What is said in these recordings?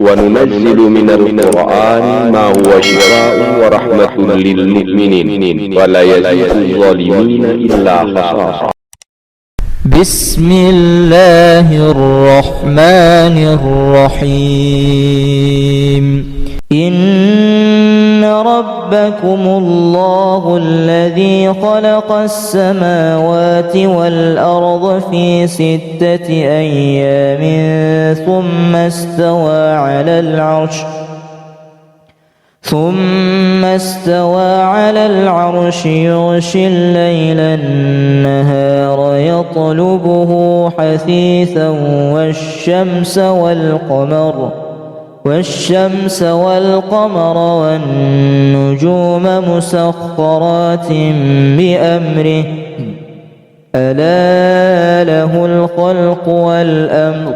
وننزل من القرآن ما هو شفاء ورحمة للمؤمنين ولا يزيد الظالمين إلا خسارا. بسم الله الرحمن الرحيم. إن ربكم الله الذي خلق السماوات والأرض في 6 أيام ثم استوى على العرش يغشي الليل النهار يطلبه حثيثا والشمس والقمر والنجوم مسخرات بأمره ألا له الخلق والأمر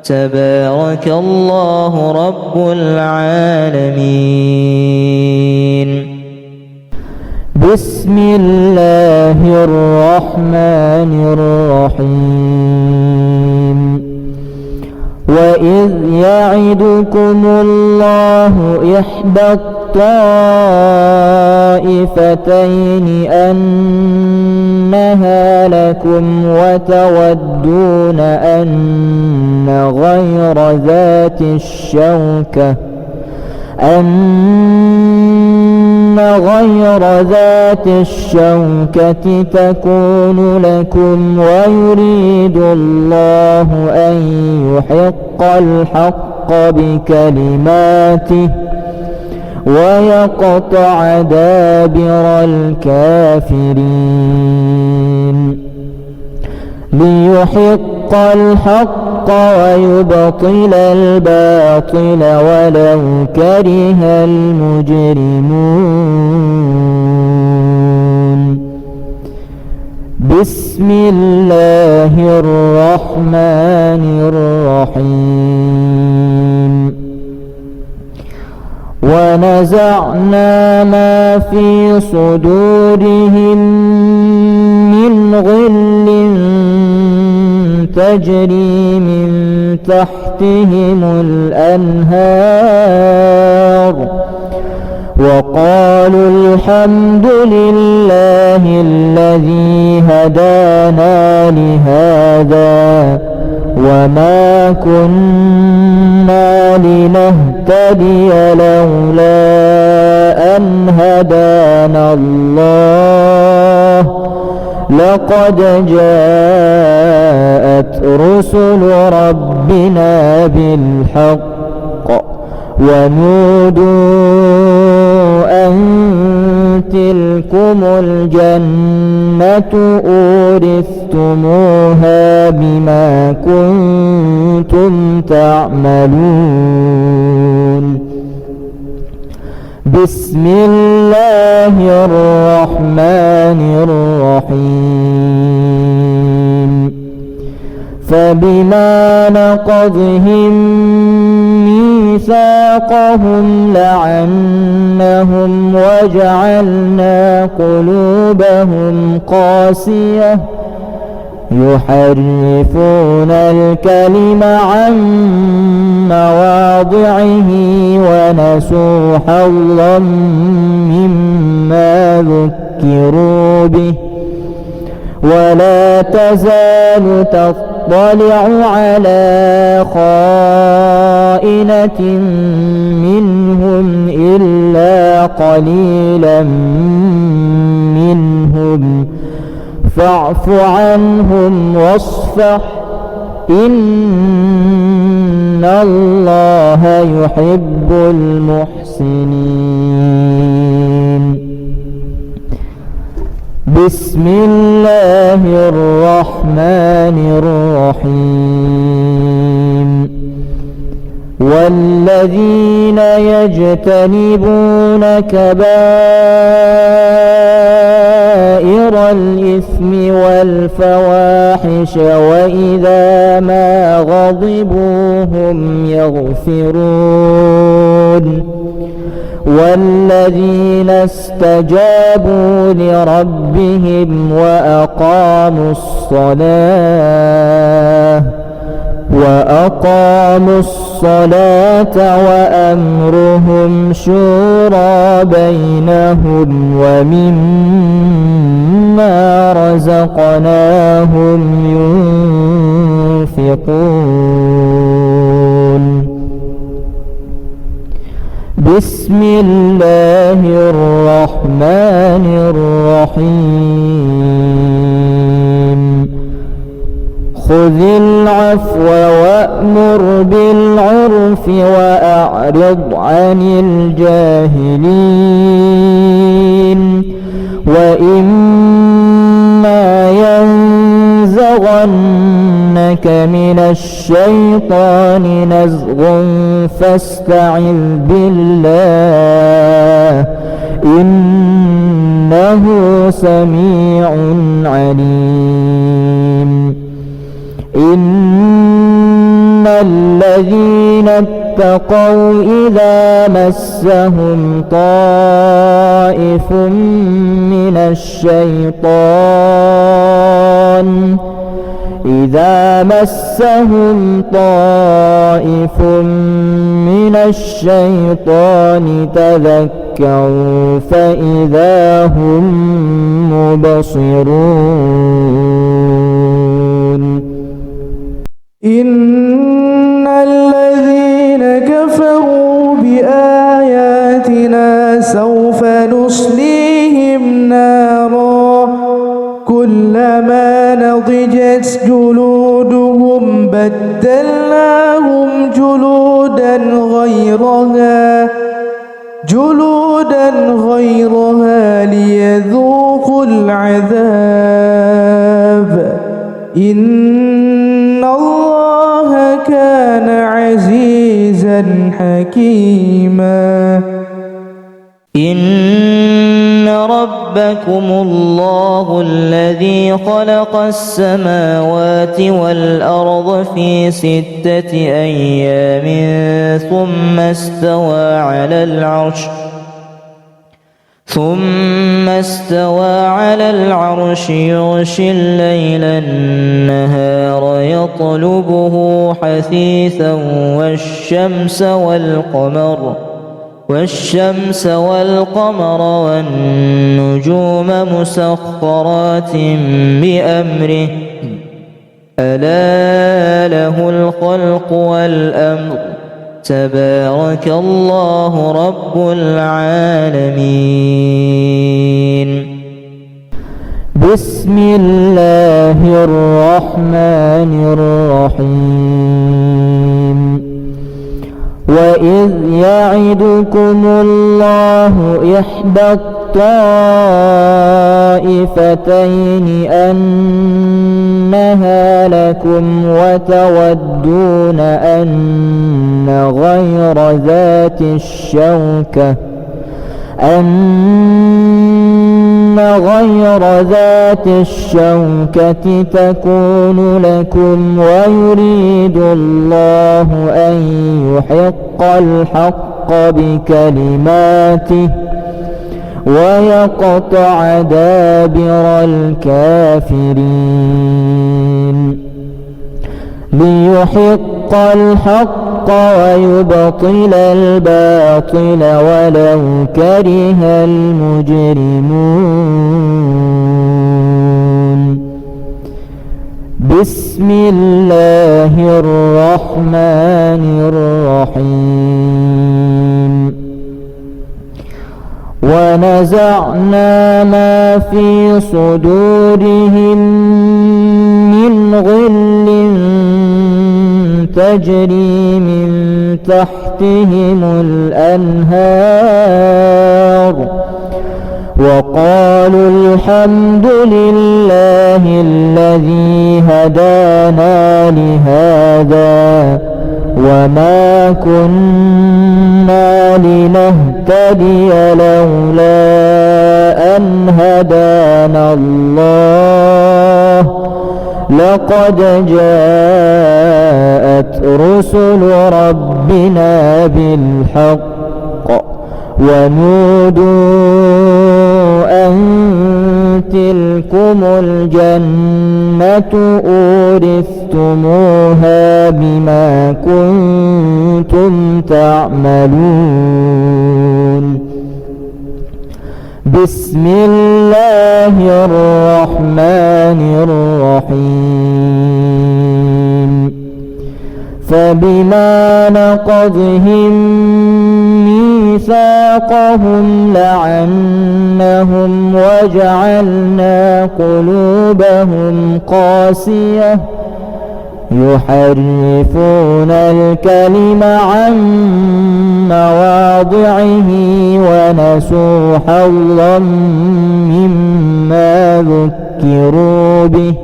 تبارك الله رب العالمين. بسم الله الرحمن الرحيم. وإذ يعدكم الله إحدى الطائفتين أنها لكم وتودون أن غير ذات الشوكة تكون لكم ويريد الله أن يحق الحق بكلماته ويقطع دابر الكافرين ليحق الحق ويبطل الباطل ولو كره المجرمون. بسم الله الرحمن الرحيم. ونزعنا ما في صدورهم من غل تجري من تحتهم الأنهار وقالوا الحمد لله الذي هدانا لهذا وما كنا لنهتدي لولا أن هدانا الله لقد جاءت رسل ربنا بالحق ونودوا أن تلكم الجنة أورثتموها بما كنتم تعملون. بسم الله الرحمن الرحيم. فبما نقضهم ميثاقهم لعنهم وجعلنا قلوبهم قاسية يحرفون الكلم عن مواضعه ونسوا حظا مما ذكروا به ولا تزال تطلع على خائنة منهم إلا قليلا منهم فاعف عنهم واصفح إن الله يحب المحسنين. بسم الله الرحمن الرحيم. والذين يجتنبون كبائر الإثم والفواحش وإذا ما غضبوا هم يغفرون والذين استجابوا لربهم وأقاموا الصلاة وأقاموا الصلاة وأمرهم شورى بينهم ومما رزقناهم ينفقون. بسم الله الرحمن الرحيم. خذ العفو وأمر بالعرف وأعرض عن الجاهلين. وإما ينزغنك من الشيطان نزغ فاستعذ بالله إنه سميع عليم. إن الذين اتقوا إذا مسهم طائف من الشيطان تذكروا فإذا هم مبصرون. إن الذين كفروا بآياتنا سوف نصليهم نارا كلما نضجت جلودهم بدلناهم جلودا غيرها ليذوقوا العذاب إن الله كان عزيزا حكيما. إن ربكم الله الذي خلق السماوات والأرض في 6 أيام ثم استوى على العرش يغشي الليل النهار يطلبه حثيثا والشمس والقمر والنجوم مسخرات بأمره ألا له الخلق والأمر تبارك الله رب العالمين. بسم الله الرحمن الرحيم. وإذ يعدكم الله إحدى الطائفتين أنها لكم وتودون أن غير ذات الشوكة تكون لكم ويريد الله أن يحق الحق بكلماته ويقطع دابر الكافرين ليحق الحق ويبطل الباطل ولو كره المجرمون. بسم الله الرحمن الرحيم. ونزعنا ما في صدورهم من غل تجري من تحتهم الأنهار وقالوا الحمد لله الذي هدانا لهذا وما كنا لنهتدي لولا أن هدانا الله لقد جاءت رسل ربنا بالحق ونودوا أن تلكم الجنة أورثتموها بما كنتم تعملون. بسم الله الرحمن الرحيم. فبما نقضهم ميثاقهم لعنهم وجعلنا قلوبهم قاسية يحرفون الكلم عن مواضعه ونسوا حظا مما ذكروا به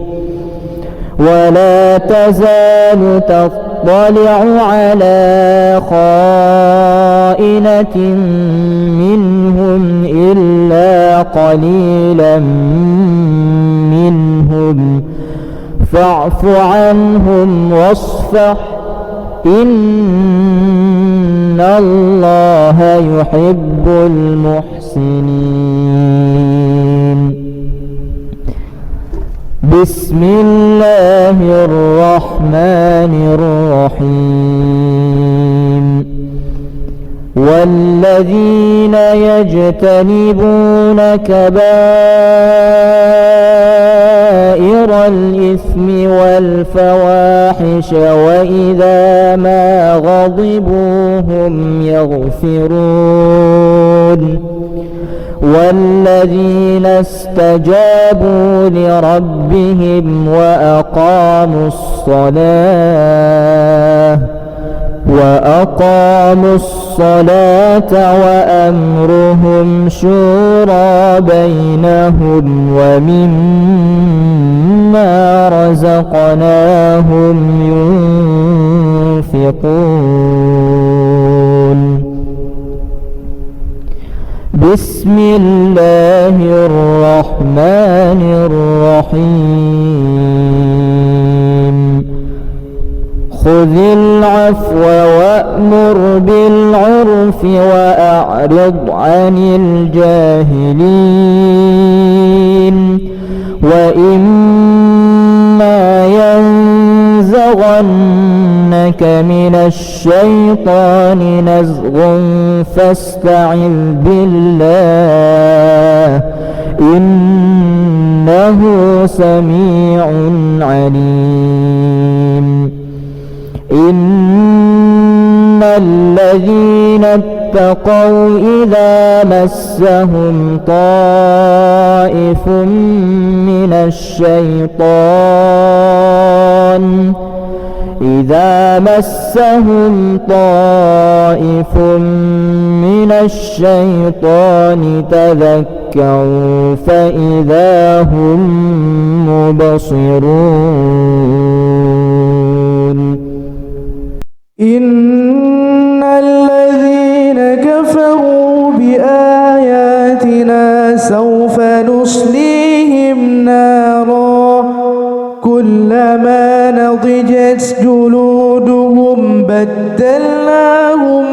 ولا تزال تطلع على خائنة منهم إلا قليلا منهم فاعف عنهم واصفح إن الله يحب المحسنين. بسم الله الرحمن الرحيم. والذين يجتنبون كبائر الإثم والفواحش وإذا ما غضبوا هم يغفرون. والذين استجابوا لربهم وأقاموا الصلاة وأمرهم شورى بينهم ومما رزقناهم ينفقون. بسم الله الرحمن الرحيم. خذ العفو وأمر بالعرف وأعرض عن الجاهلين. وإما ينزغنك من الشيطان نزغ فاستعذ بالله إنه سميع عليم. إن الذين اتقوا إذا مسهم طائف من الشيطان تذكروا فإذا هم مبصرون. إن الذين كفروا بآياتنا سوف نصليهم نارا كلما نضجت جلودهم بدلناهم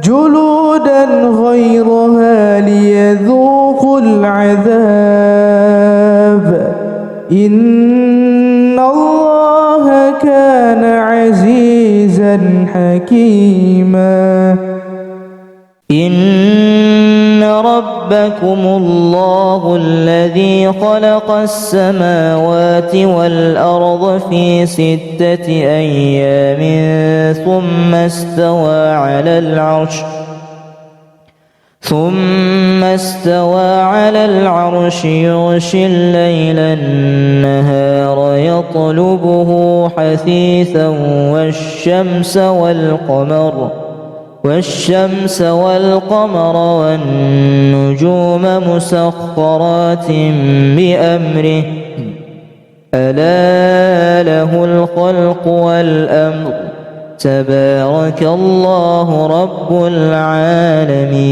جلودا غيرها ليذوقوا العذاب إن الله كان عزيزا حكيما. إن ربكم الله الذي خلق السماوات والأرض في 6 أيام ثم استوى على العرش يغشي الليل النهار يطلبه حثيثا والشمس والقمر والنجوم مسخرات بأمره ألا له الخلق والأمر تبارك الله رب العالمين.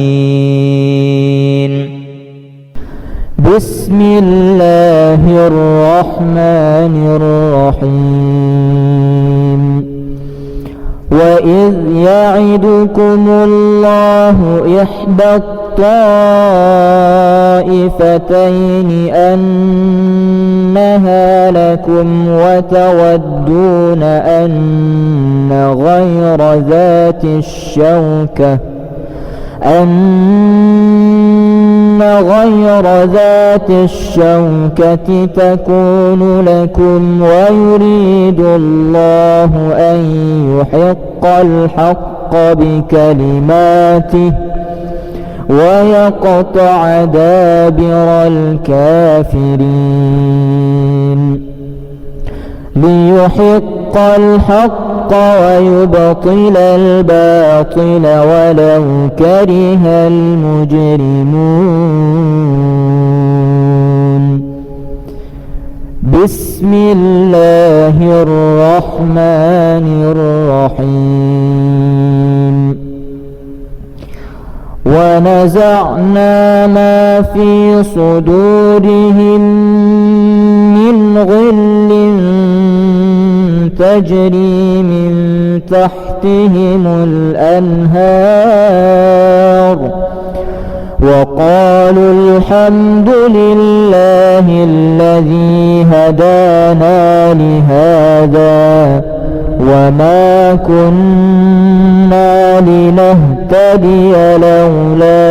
بسم الله الرحمن الرحيم. وإذ يعدكم الله إحدى الطائفتين أنها لكم وتودون أن غير ذات الشوكة تكون لكم ويريد الله أن يحق الحق بكلماته ويقطع دابر الكافرين ليحق الحق ويبطل الباطل ولو كره المجرمون. بسم الله الرحمن الرحيم. ونزعنا ما في صدورهم من غل تجري من تحتهم الأنهار وقالوا الحمد لله الذي هدانا لهذا وما كنا لنهتدي لولا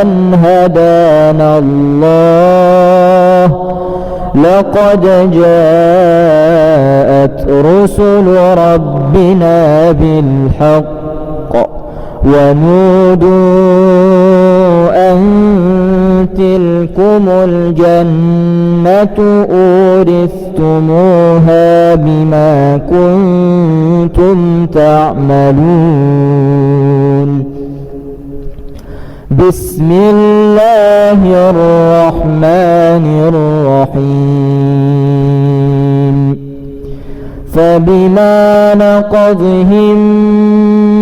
أن هدانا الله لقد جاءت رسل ربنا بالحق ونودوا أن تلكم الجنة أورثتموها بما كنتم تعملون. بسم الله الرحمن الرحيم. فبما نقضهم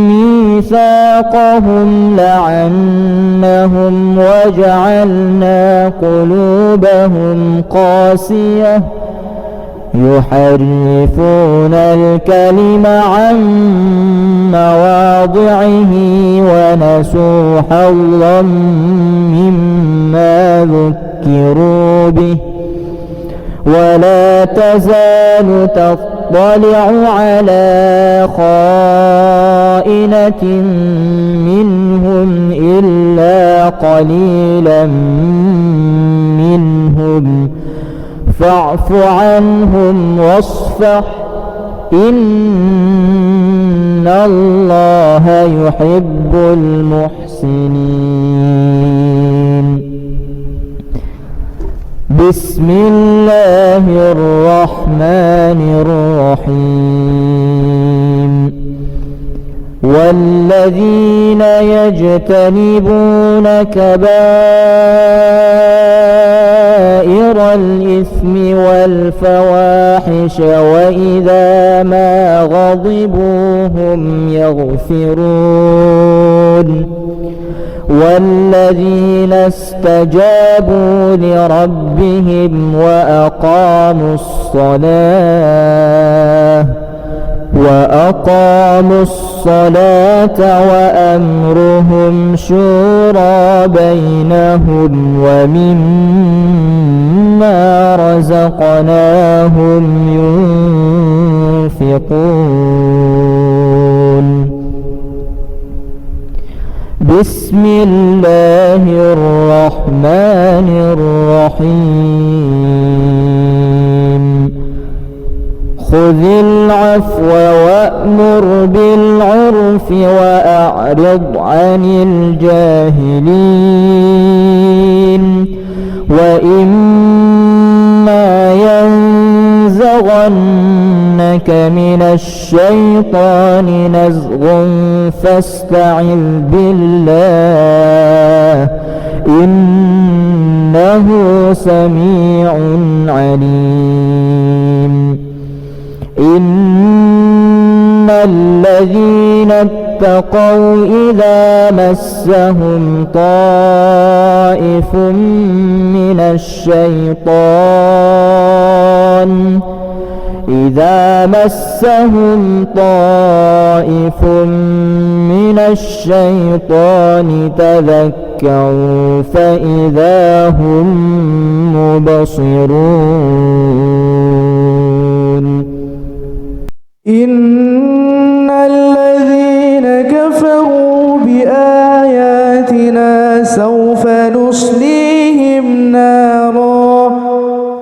ميثاقهم لعنهم وجعلنا قلوبهم قاسية يحرفون الكلم عن مواضعه ونسوا حظا مما ذكروا به ولا تزال تطلع على خائنة منهم إلا قليلا منهم فاعف عنهم واصفح إن الله يحب المحسنين. بسم الله الرحمن الرحيم. والذين يجتنبون كبائر الإثم والفواحش وإذا ما غضبوا هم يغفرون والذين استجابوا لربهم وأقاموا الصلاة وأمرهم شورى بينهم ومما رزقناهم ينفقون. بسم الله الرحمن الرحيم. خذ العفو وأمر بالعرف وأعرض عن الجاهلين وإما ينزغنك من الشيطان نزغ فاستعذ بالله إنه سميع عليم. إن الذين اتقوا إذا مسهم طائف من الشيطان إذا مسهم طائف من الشيطان تذكروا فإذا هم مبصرون إن الذين كفروا بآياتنا سوف نصليهم نارا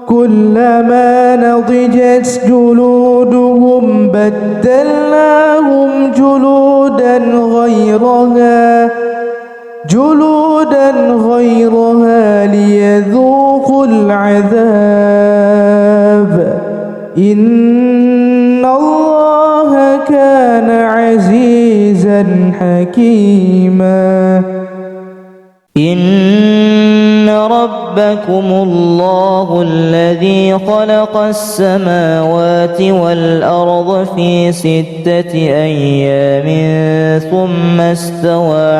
كلما نضجت جلودهم بدلناهم جلودا غيرها ليذوقوا العذاب إن الله كان عزيزا حكيما إن ربكم الله الذي خلق السماوات والأرض في 6 أيام ثم استوى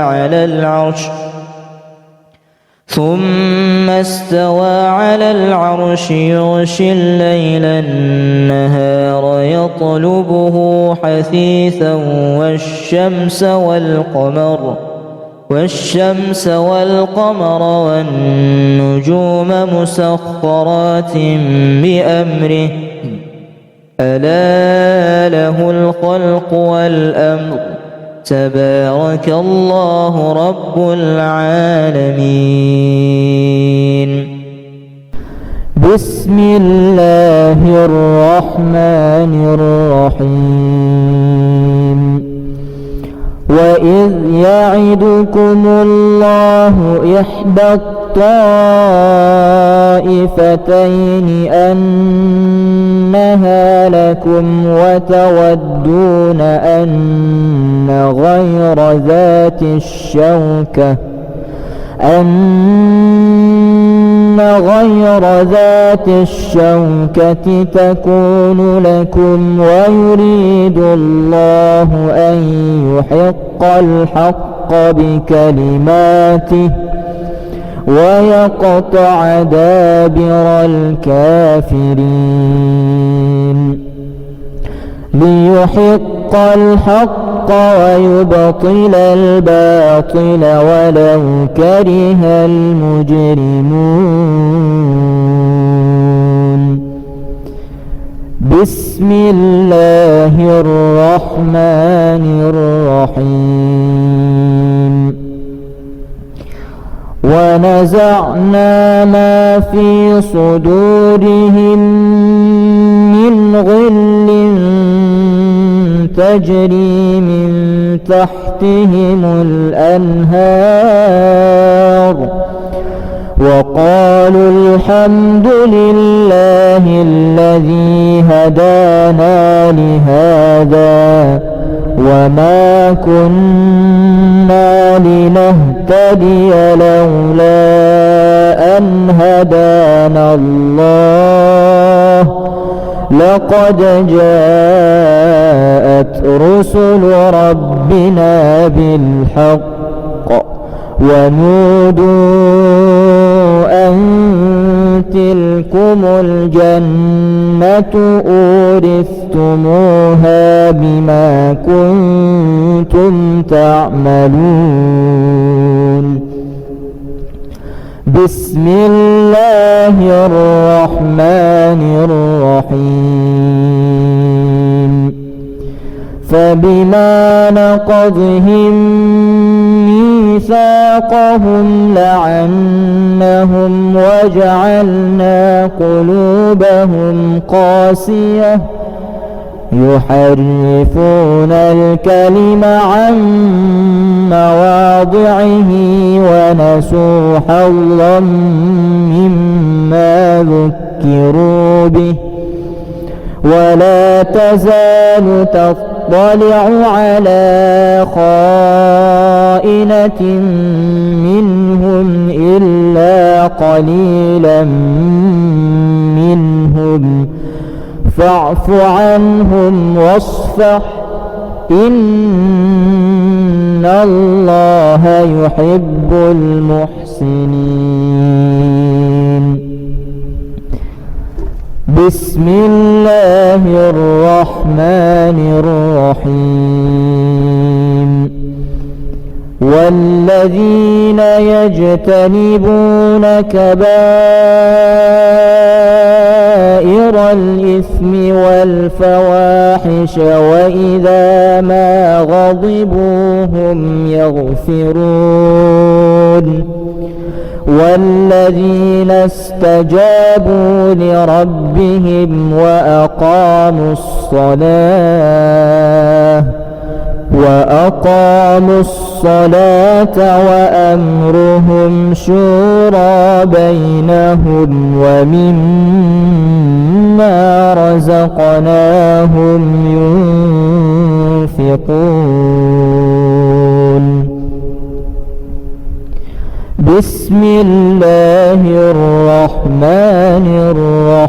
على العرش يغشي الليل النهار يطلبه حثيثا والشمس والقمر والنجوم مسخرات بأمره ألا له الخلق والأمر تبارك الله رب العالمين. بسم الله الرحمن الرحيم. وإذ يعدكم الله إحدى الطائفتين أنها لكم وتودون أن غير ذات الشوكة تكون لكم ويريد الله أن يحق الحق بكلماته ويقطع دابر الكافرين ليحق الحق ويبطل الباطل ولو كره المجرمون. بسم الله الرحمن الرحيم. ونزعنا ما في صدورهم من غل تجري من تحتهم الأنهار وقالوا الحمد لله الذي هدانا لهذا وما كنا لنهتدي لولا أن هدانا الله لقد جاءت رسل ربنا بالحق ونودوا أن تلكم الجنة أورثتموها بما كنتم تعملون. بسم الله الرحمن الرحيم. فبما نقضهم ميثاقهم لعنهم وجعلنا قلوبهم قاسية يحرفون الكلم عن مواضعه ونسوا حظا مما ذكروا به ولا تزال تطلع على خائنة منهم إلا قليلا منهم فاعف عنهم واصفح إن الله يحب المحسنين. بسم الله الرحمن الرحيم والذين يجتنبون كبائر الإثم والفواحش وإذا ما غضبوا هم يغفرون والذين استجابوا لربهم وأقاموا الصلاة وأمرهم شورى بينهم ومما رزقناهم ينفقون بسم الله الرحمن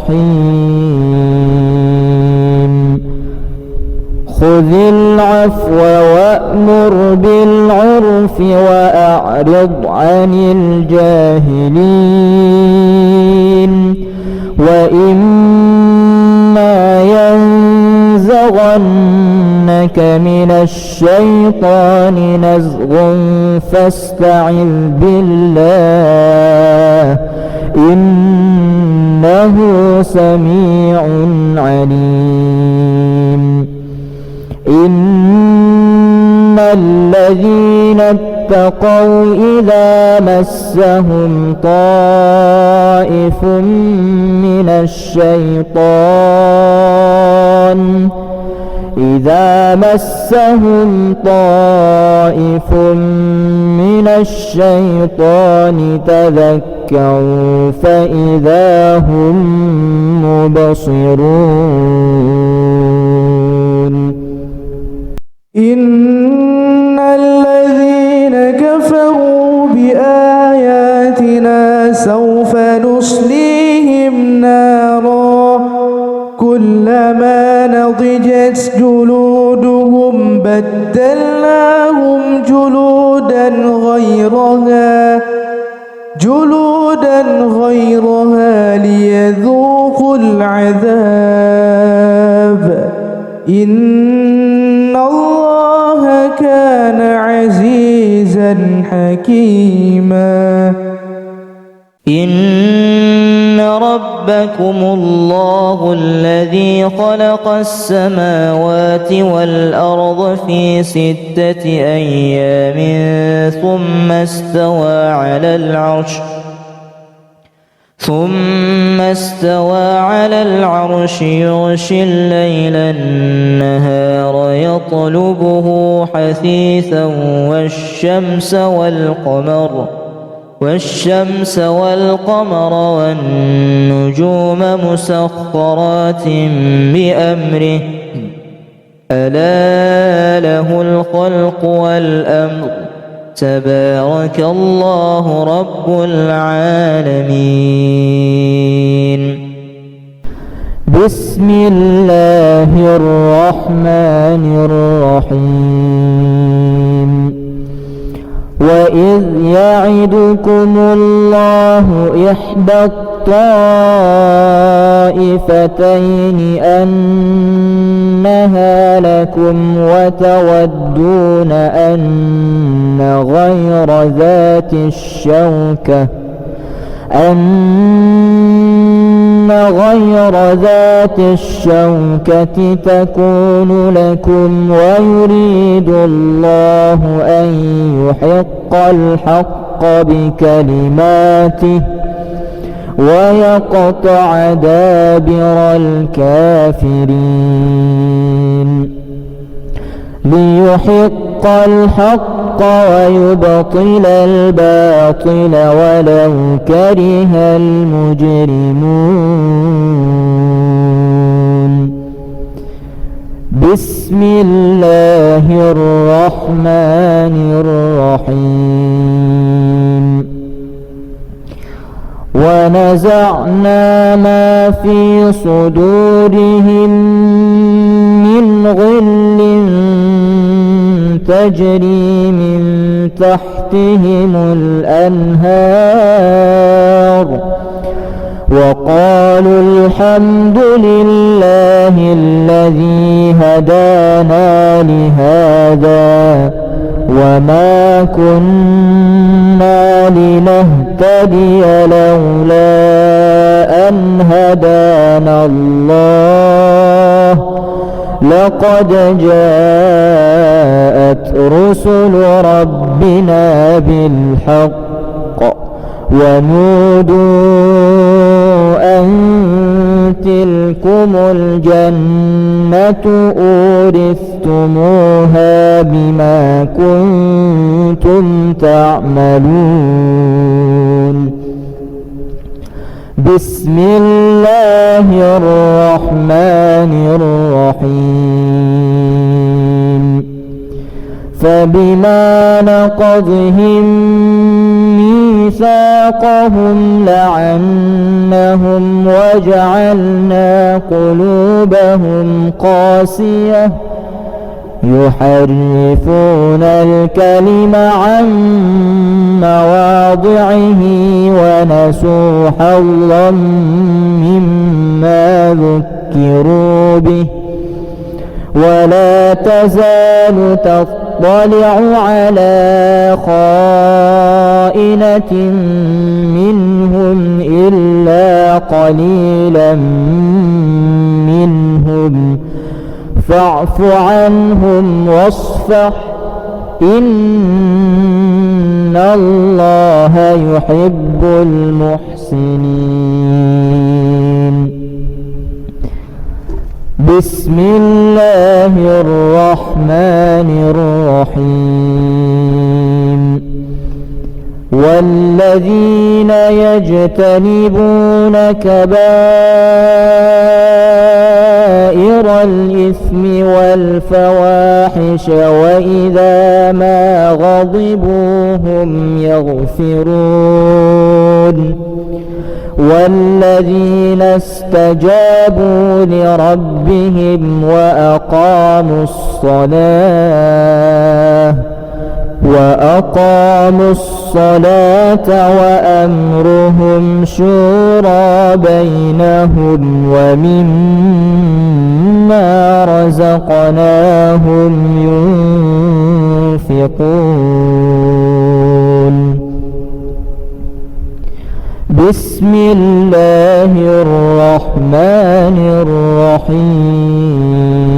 الرحيم خذ العفو وأمر بالعرف وأعرض عن الجاهلين وإما ينزغنك من الشيطان نزغ فاستعذ بالله إنه سميع عليم إن الذين اتقوا إذا مسهم طائف من الشيطان تذكروا فإذا هم مبصرون إن الذين كفروا بآياتنا سوف نصليهم نارا كلما نضجت جلودهم بدلناهم جلودا غيرها ليذوقوا العذاب إن الله كان عزيزا حكيما إن ربكم الله الذي خلق السماوات والأرض في 6 أيام ثم استوى على العرش يغشي الليل النهار يطلبه حثيثا والشمس والقمر والنجوم مسخرات بأمره ألا له الخلق والأمر تبارك الله رب العالمين بسم الله الرحمن الرحيم وإذ يعدكم الله إحدى الطائفتين أنها لكم وتودون أن غير ذات الشوكة تكون لكم ويريد الله أن يحق الحق بكلماته ويقطع دابر الكافرين ليحق الحق ويبطل الباطل ولو كره المجرمون بسم الله الرحمن الرحيم ونزعنا ما في صدورهم من غل تجري من تحتهم الأنهار وقالوا الحمد لله الذي هدانا لهذا وما كنا لنهتدي لولا أن هدانا الله لقد جاءت رسل ربنا بالحق ونودوا أن تلكم الجنة أورثتموها بما كنتم تعملون. بسم الله الرحمن الرحيم. فبما نقضهم ميثاقهم لعنهم وجعلنا قلوبهم قاسية يحرفون الكلم عن مواضعه ونسوا حظا مما ذكروا به ولا تزال تطلع على خائنة منهم إلا قليلا منهم فاعف عنهم واصفح إن الله يحب المحسنين. بسم الله الرحمن الرحيم. والذين يجتنبون كبائر الإثم والفواحش وإذا ما غضبوا هم يغفرون. والذين استجابوا لربهم وأقاموا الصلاة وأمرهم شورى بينهم ومما رزقناهم ينفقون. بسم الله الرحمن الرحيم.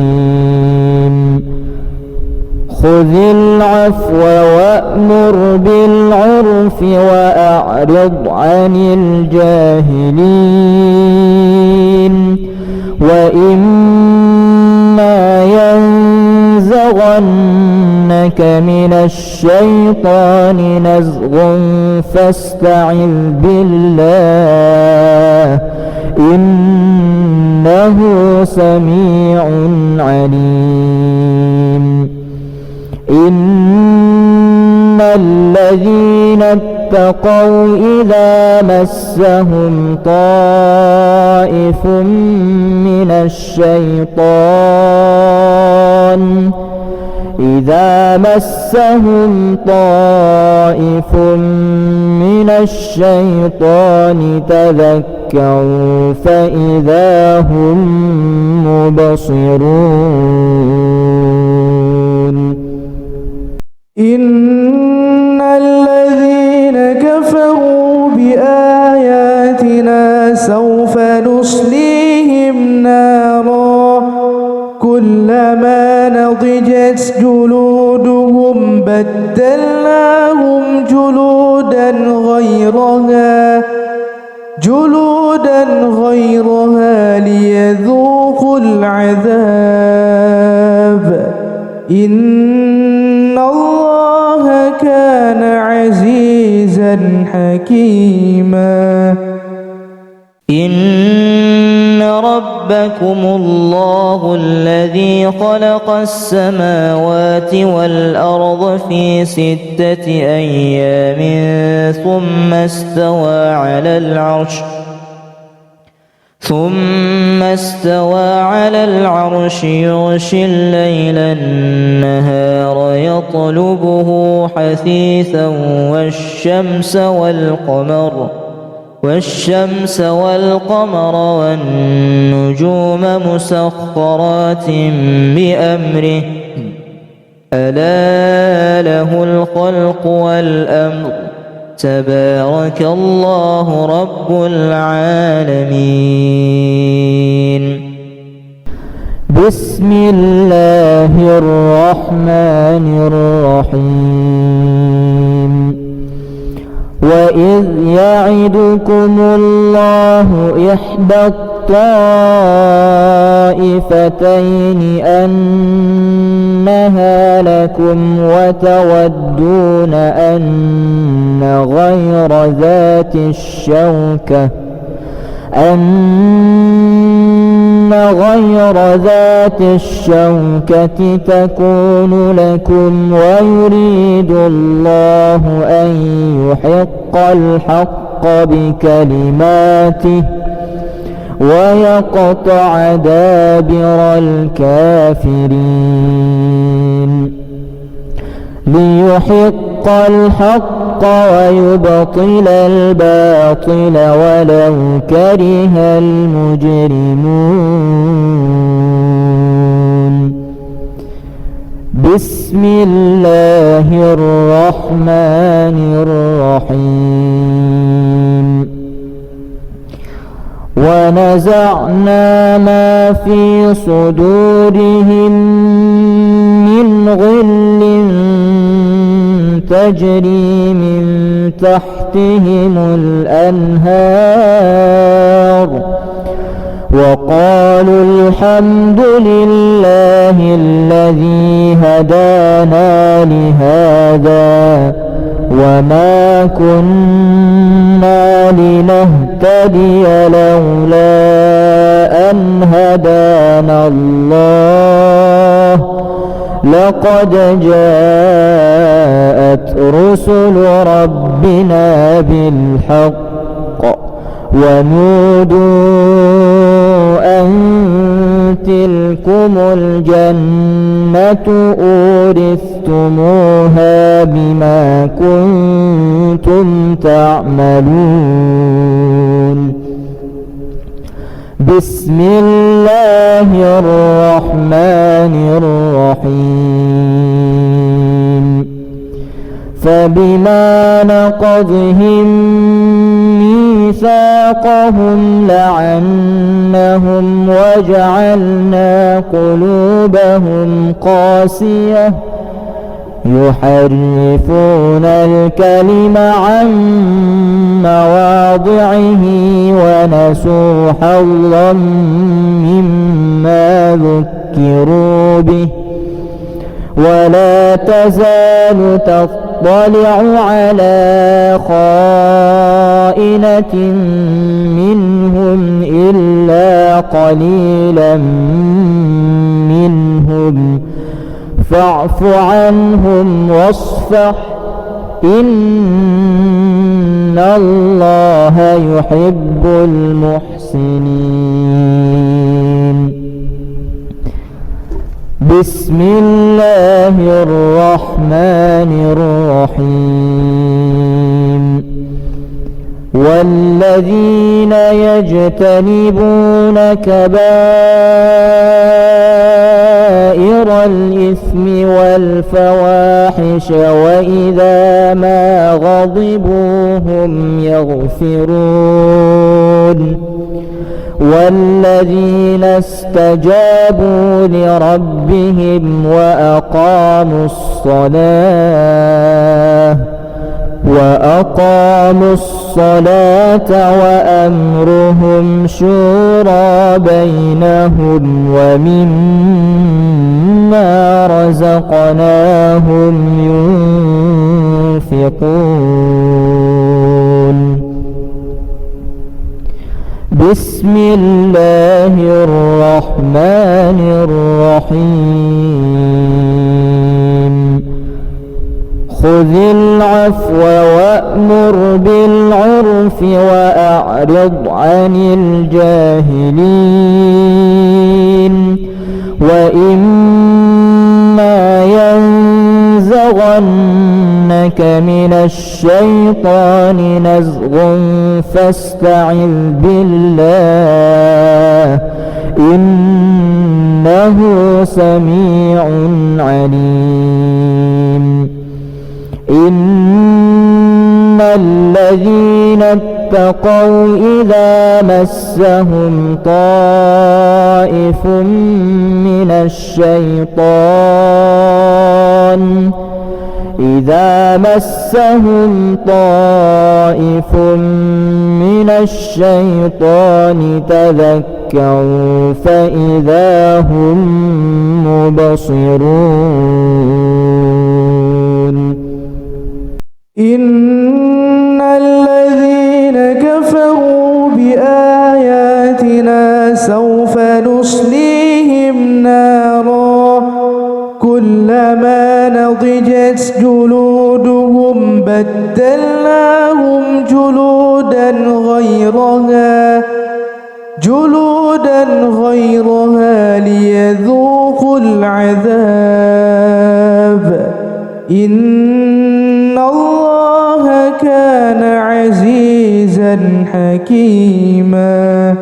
خذ العفو وأمر بالعرف وأعرض عن الجاهلين وإما ينزغنك من الشيطان نزغ فاستعذ بالله إنه سميع عليم. إن الذين اتقوا إذا مسهم طائف من الشيطان تذكروا فإذا هم مبصرون. إن الذين كفروا بآياتنا سوف نصليهم نارا كلما نضجت جلودهم بدلناهم جلودا غيرها ليذوقوا العذاب إن الله كان عزيزا حكيما. إن ربكم الله الذي خلق السماوات والأرض في 6 أيام ثم استوى على العرش يغشي الليل النهار يطلبه حثيثا والشمس والقمر والنجوم مسخرات بأمره ألا له الخلق والأمر تبارك الله رب العالمين. بسم الله الرحمن الرحيم. وإذ يعدكم الله إحدى الطائفتين أنها لكم وتودون أن غير ذات الشوكة تكون لكم ويريد الله أن يحق الحق بكلماته ويقطع دابر الكافرين ليحق الحق ويبطل الباطل ولو كره المجرمون. بسم الله الرحمن الرحيم. ونزعنا ما في صدورهم من غل تجري من تحتهم الأنهار وقالوا الحمد لله الذي هدانا لهذا وما كنا لنهتدي لولا أن هدانا الله لقد جاءت رسل ربنا بالحق ونودوا أن تلكم الجنة أورثتموها بما كنتم تعملون. بسم الله الرحمن الرحيم. فبما نقضهم ميثاقهم لعنهم وجعلنا قلوبهم قاسية يحرفون الكلم عن مواضعه ونسوا حظا مما ذكروا به ولا تزال تطلع على خائنة منهم إلا قليلا منهم فاعف عنهم واصفح إن الله يحب المحسنين. بسم الله الرحمن الرحيم. والذين يجتنبون كبائر الإثم والفواحش وإذا ما غضبوا هم يغفرون والذين استجابوا لربهم وأقاموا الصلاة وأمرهم شورى بينهم ومما رزقناهم ينفقون. بسم الله الرحمن الرحيم. خذ العفو وأمر بالعرف وأعرض عن الجاهلين وإما ينزغنك بك من الشيطان نزغ فاستعذ بالله إنه سميع عليم. إن الذين اتقوا إذا مسهم طائف من الشيطان تذكروا فإذا هم مبصرون. إن الذين كفروا بآياتنا سوف نصليهم نارا كلما نضجت جلودهم بدلناهم جلودا غيرها ليذوقوا العذاب إن الله كان عزيزا حكيما.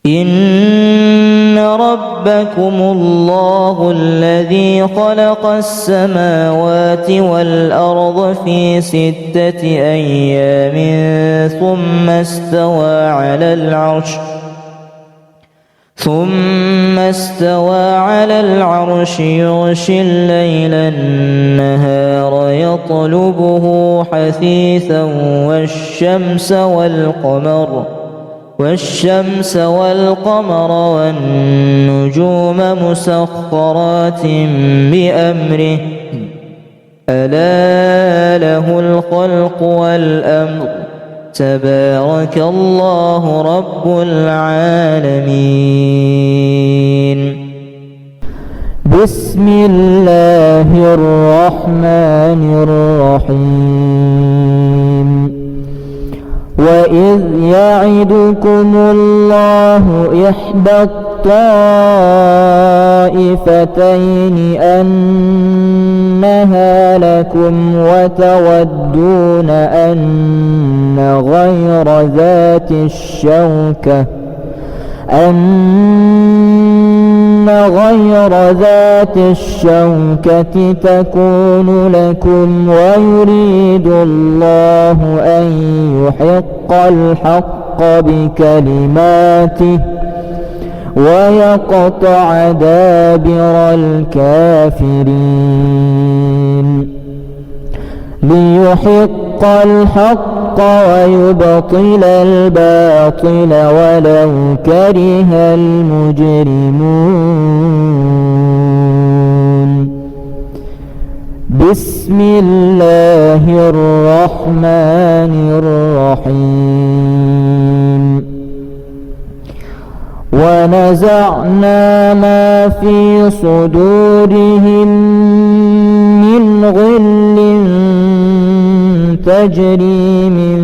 إن ربكم الله الذي خلق السماوات والأرض في 6 أيام ثم استوى على العرش يغشي الليل النهار يطلبه حثيثا والشمس والقمر والنجوم مسخرات بأمره ألا له الخلق والأمر تبارك الله رب العالمين. بسم الله الرحمن الرحيم. وإذ يعدكم الله إحدى الطائفتين أنها لكم وتودون أن غير ذات الشوكة تكون لكم ويريد الله أن يحق الحق بكلماته ويقطع دابر الكافرين ليحق الحق ويبطل الباطل ولو كره المجرمون. بسم الله الرحمن الرحيم. ونزعنا ما في صدورهم من غل تجري من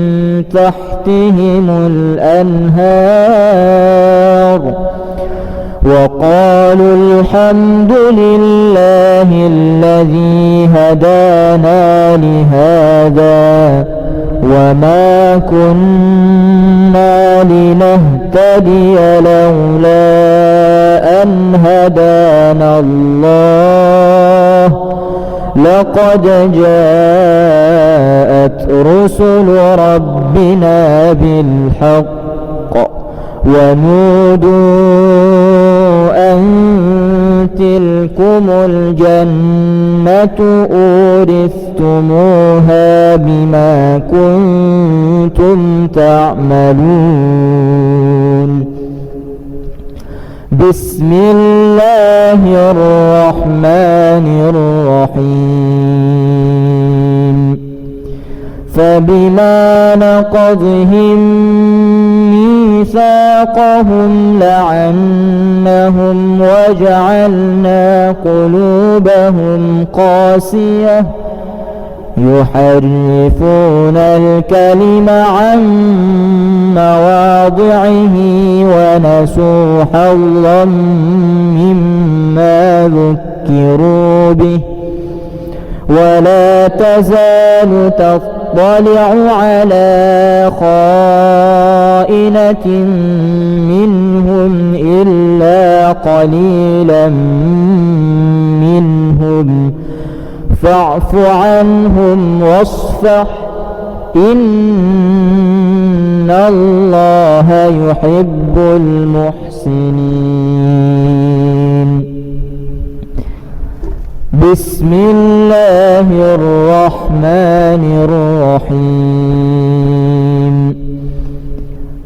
تحتهم الأنهار وقالوا الحمد لله الذي هدانا لهذا وما كنا لنهتدي لولا أن هدانا الله لقد جاءت رسل ربنا بالحق ونودوا أن تلكم الجنة أورثتموها بما كنتم تعملون. بسم الله الرحمن الرحيم. فبما نقضهم ميثاقهم لعنهم وجعلنا قلوبهم قاسية يحرفون الكلم عن مواضعه ونسوا حظا مما ذكروا به ولا تزال تطلع على خائنة منهم إلا قليلا منهم فاعف عنهم واصفح إن الله يحب المحسنين. بسم الله الرحمن الرحيم.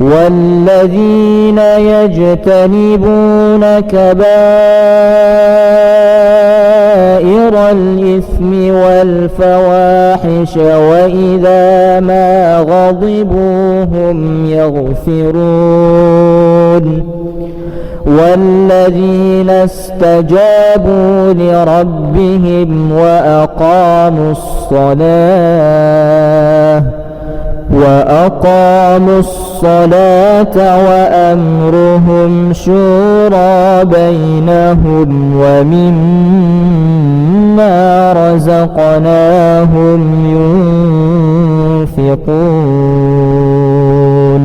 والذين يجتنبون كبائر الإثم والفواحش وإذا ما غضبوا هم يغفرون والذين استجابوا لربهم وأقاموا الصلاة وأمرهم شورى بينهم ومما رزقناهم ينفقون.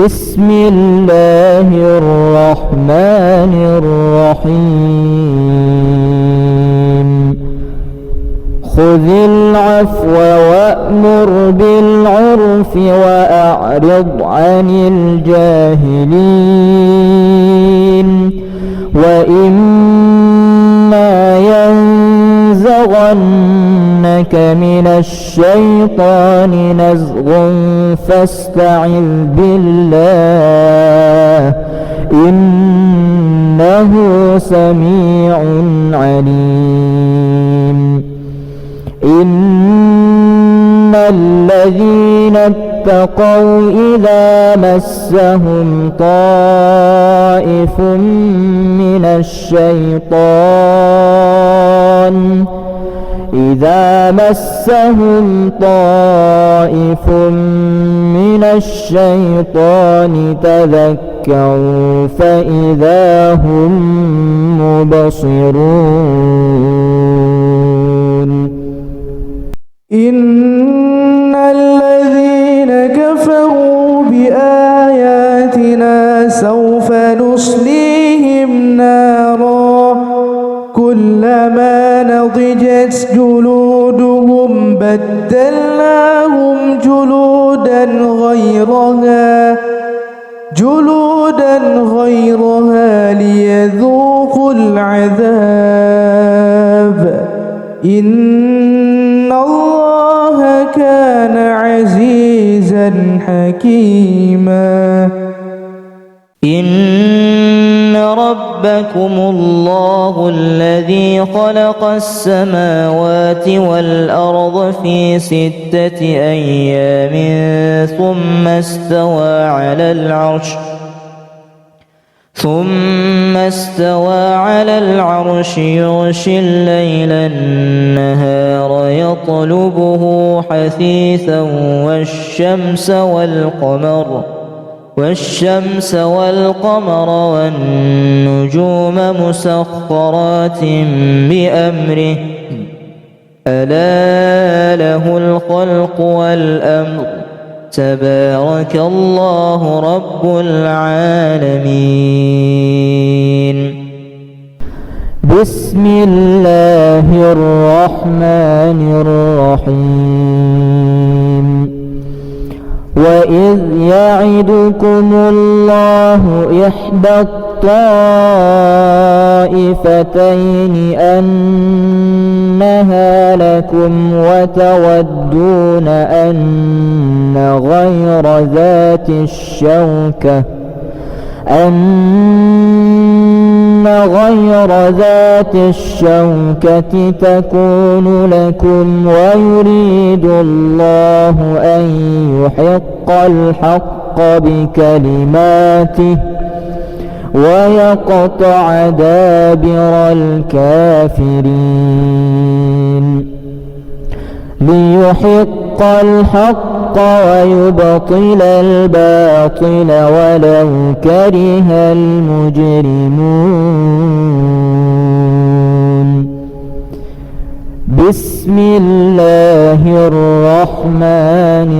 بسم الله الرحمن الرحيم. خذ العفو وأمر بالعرف وأعرض عن الجاهلين وإما ينزغنك من الشيطان نزغ فاستعذ بالله إنه سميع عليم. إن الذين اتقوا إذا مسهم طائف من الشيطان تذكروا فإذا هم مبصرون. إن الذين كفروا بآياتنا سوف نصليهم نارا كلما نضجت جلودهم بدلناهم جلودا غيرها ليذوقوا العذاب إن الله كان عزيزا حكيما. إن ربكم الله الذي خلق السماوات والأرض في 6 أيام ثم استوى على العرش يغشي الليل النهار يطلبه حثيثا والشمس والقمر والنجوم مسخرات بأمره ألا له الخلق والأمر تبارك الله رب العالمين. بسم الله الرحمن الرحيم. وإذ يعدكم الله إحدى الطائفتين أنها لكم وتودون أن غير ذات الشوكة تكون لكم ويريد الله أن يحق الحق بكلماته ويقطع دابر الكافرين ليحق الحق ويبطل الباطل ولو كره المجرمون. بسم الله الرحمن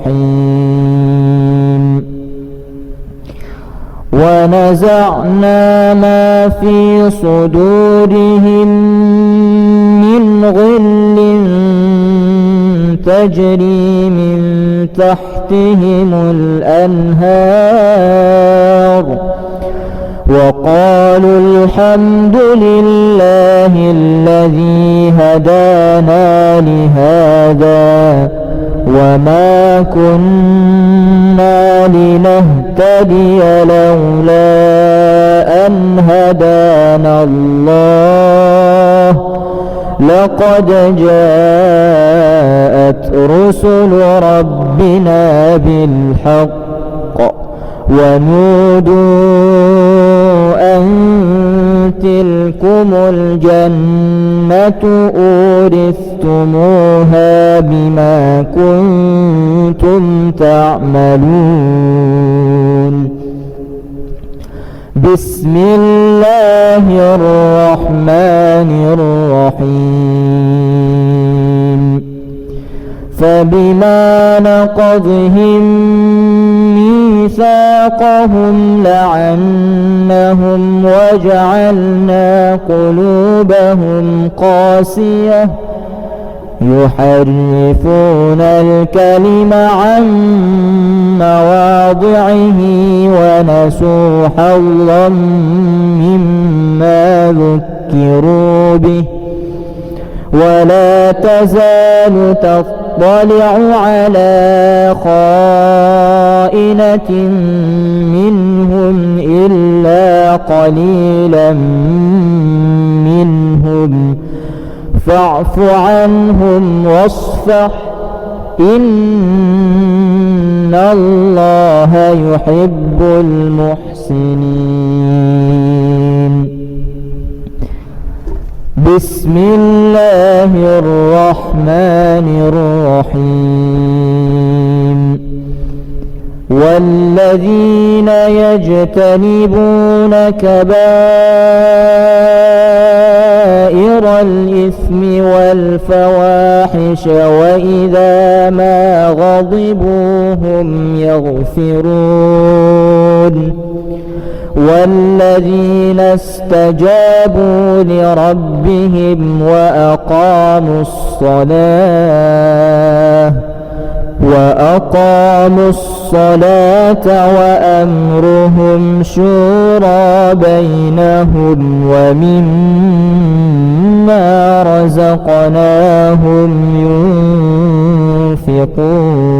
الرحيم ونزعنا ما في صدورهم من غل تجري من تحتهم الأنهار وقالوا الحمد لله الذي هدانا لهذا وما كنا لنهتدي لولا أن هدانا الله لقد جاءت رسل ربنا بالحق ونودوا أن تلكم الجنة أورثتموها بما كنتم تعملون بسم الله الرحمن الرحيم فبما نقضهم ميثاقهم لعنهم وجعلنا قلوبهم قاسية يحرفون الكلم عن مواضعه ونسوا حظا مما ذكروا به ولا تزال تطلع على خائنة منهم إلا قليلا منهم فاعف عنهم واصفح إن الله يحب المحسنين بسم الله الرحمن الرحيم والذين يجتنبون كبائر الإثم والفواحش وإذا ما غضبوا هم يغفرون والذين استجابوا لربهم وأقاموا الصلاة وأمرهم شورى بينهم ومما رزقناهم ينفقون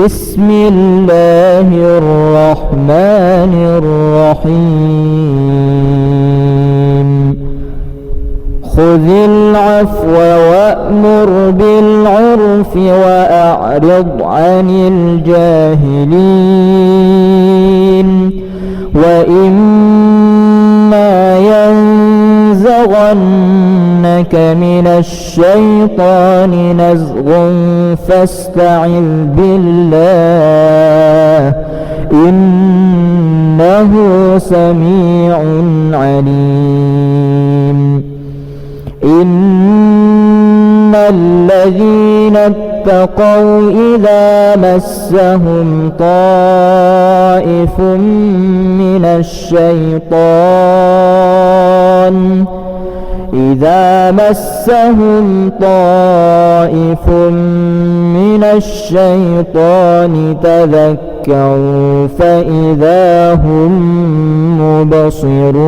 بسم الله الرحمن الرحيم خذ العفو وأمر بالعرف وأعرض عن الجاهلين وإما ينزغنك من الشيطان نزغ فاستعذ بالله إنه سميع عليم إن الذين اتقوا إذا مسهم طائف من الشيطان تذكروا فإذا هم مبصرون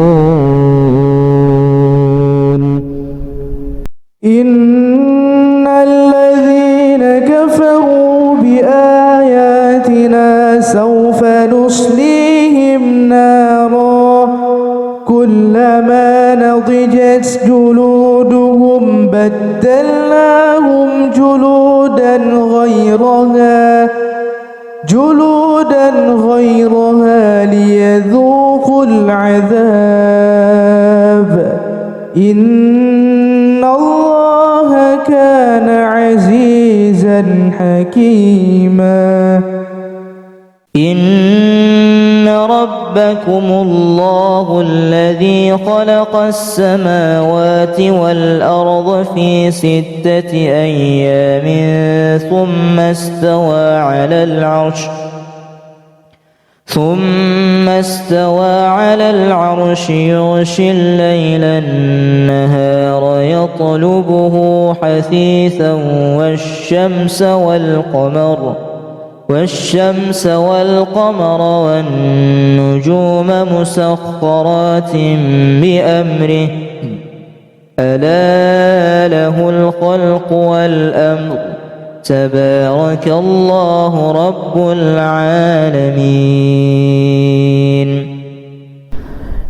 إن الذين كفروا بآياتنا سوف نصليهم نارا كلما نضجت جلودهم بدلناهم جلودا غيرها ليذوقوا العذاب إن الله كان عزيزا حكيما إن رب ربكم الله الذي خلق السماوات والأرض في 6 أيام ثم استوى على العرش يغشي الليل النهار يطلبه حثيثا والشمس والقمر والنجوم مسخرات بأمره ألا له الخلق والأمر تبارك الله رب العالمين.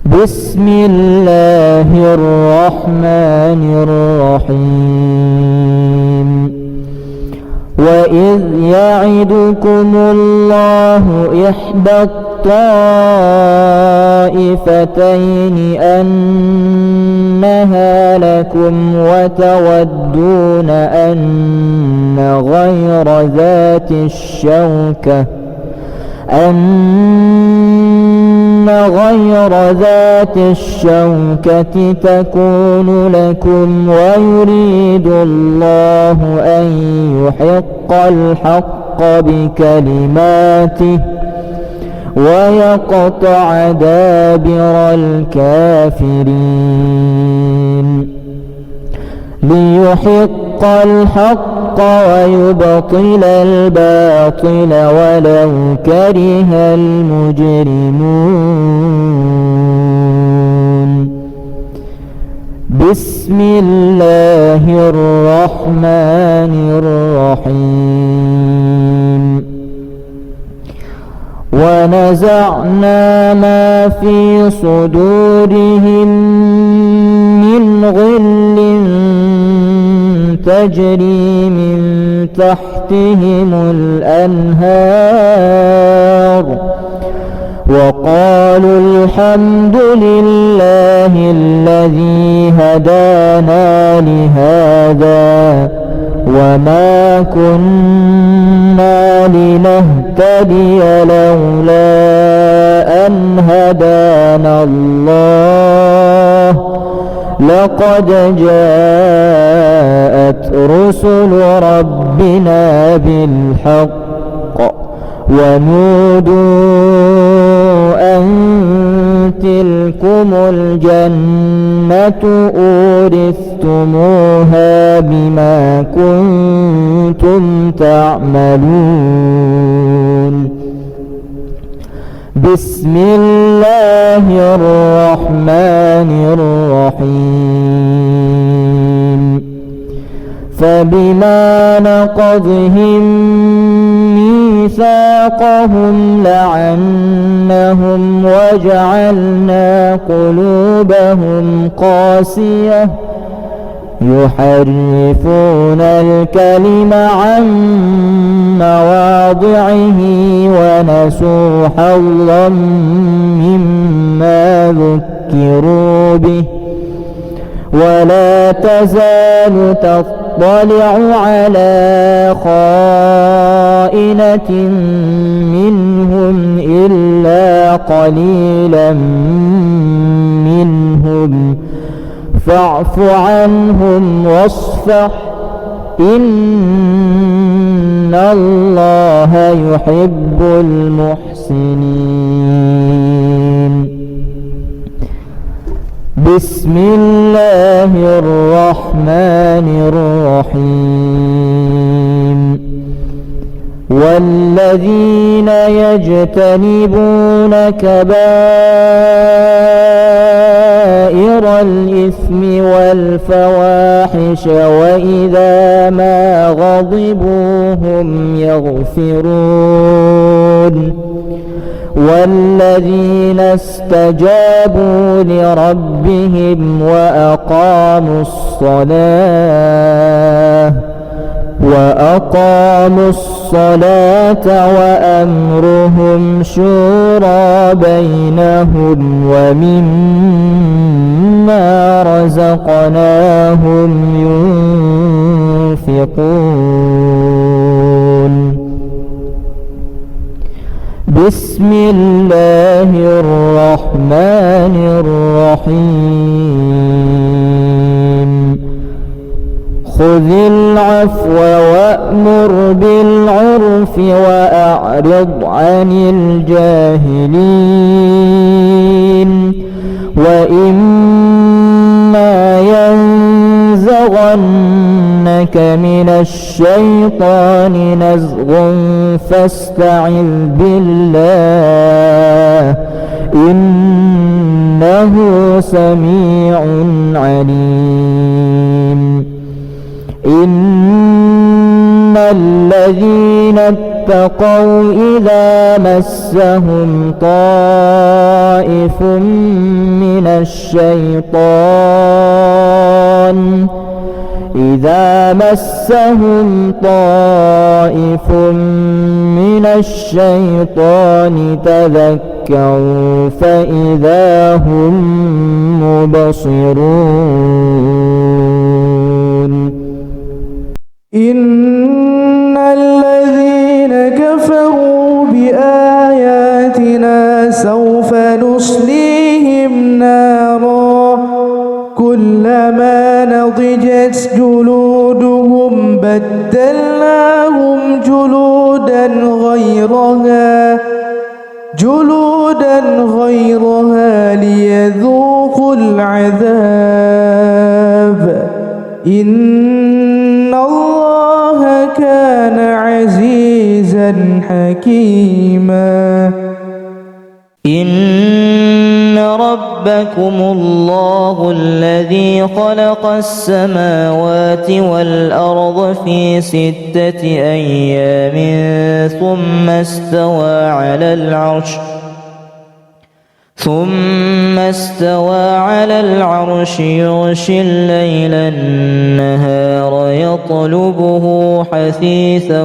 بسم الله الرحمن الرحيم. وإذ يعدكم الله إحدى الطائفتين أنها لكم وتودون أن غير ذات الشوكة تكون لكم ويريد الله أن يحق الحق بكلماته ويقطع دابر الكافرين ليحق الحق ويبطل الباطل ولو كره المجرمون. بسم الله الرحمن الرحيم. ونزعنا ما في صدورهم من غل تجري من تحتهم الأنهار وقالوا الحمد لله الذي هدانا لهذا وما كنا لنهتدي لولا أن هدانا الله لقد جاءت رسل ربنا بالحق ونودوا أن تلكم الجنة أورثتموها بما كنتم تعملون. بسم الله الرحمن الرحيم. فبما نقضهم ميثاقهم لعنهم وجعلنا قلوبهم قاسية يحرفون الكلم عن مواضعه ونسوا حظا مما ذكروا به ولا تزال تطلع على خائنة منهم إلا قليلا منهم فاعف عنهم واصفح إن الله يحب المحسنين. بسم الله الرحمن الرحيم. والذين يجتنبون كبائر الإثم والفواحش وإذا ما غضبوا هم يغفرون والذين استجابوا لربهم وأقاموا الصلاة وأمرهم شورى بينهم ومما رزقناهم ينفقون. بسم الله الرحمن الرحيم خذ العفو وأمر بالعرف وأعرض عن الجاهلين وإما ينزغنك من الشيطان نزغ فاستعذ بالله إنه سميع عليم إن الذين اتقوا إذا مسهم طائف من الشيطان تذكروا فإذا هم مبصرون إن الذين كفروا بآياتنا سوف نصليهم نارا كلما نضجت جلودهم بدلناهم جلودا غيرها ليذوقوا العذاب إن الله كان عزيزا حكيما إن ربكم الله الذي خلق السماوات والأرض في 6 أيام ثم استوى على العرش يغشي الليل النهار يطلبه حثيثا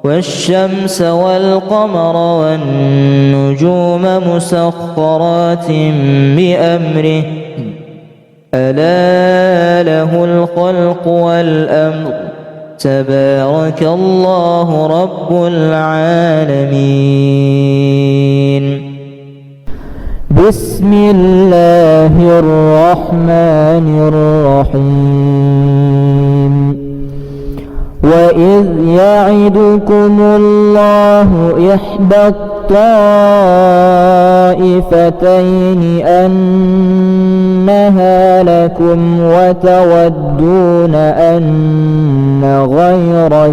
والشمس والقمر والنجوم مسخرات بأمره ألا له الخلق والأمر تبارك الله رب العالمين بسم الله الرحمن الرحيم وإذ يعدكم الله إحدى الطائفتين أنها لكم وتودون أن غير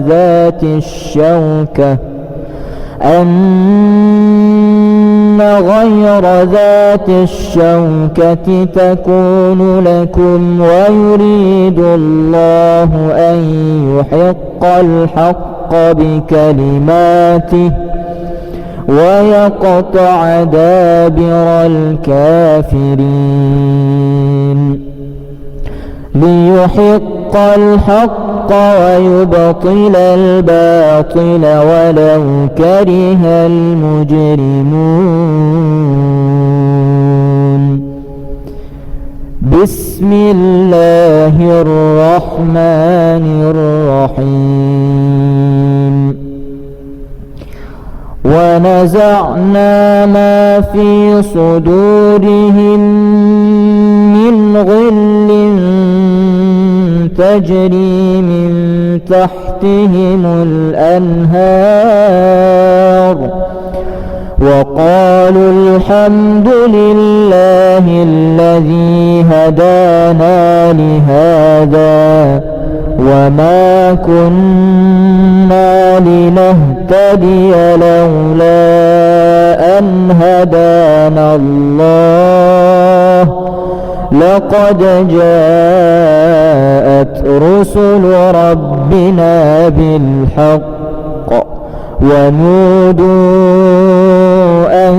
ذات الشوكة تكون لكم ويريد الله أن يحق الحق بكلماته ويقطع دابر الكافرين ليحق الحق ويبطل الباطل ولو كره المجرمون بسم الله الرحمن الرحيم ونزعنا ما في صدورهم من غل تجري من تحتهم الأنهار وقالوا الحمد لله الذي هدانا لهذا وما كنا لنهتدي لولا أن هدانا الله لقد جاءت رسل ربنا بالحق ونودوا أن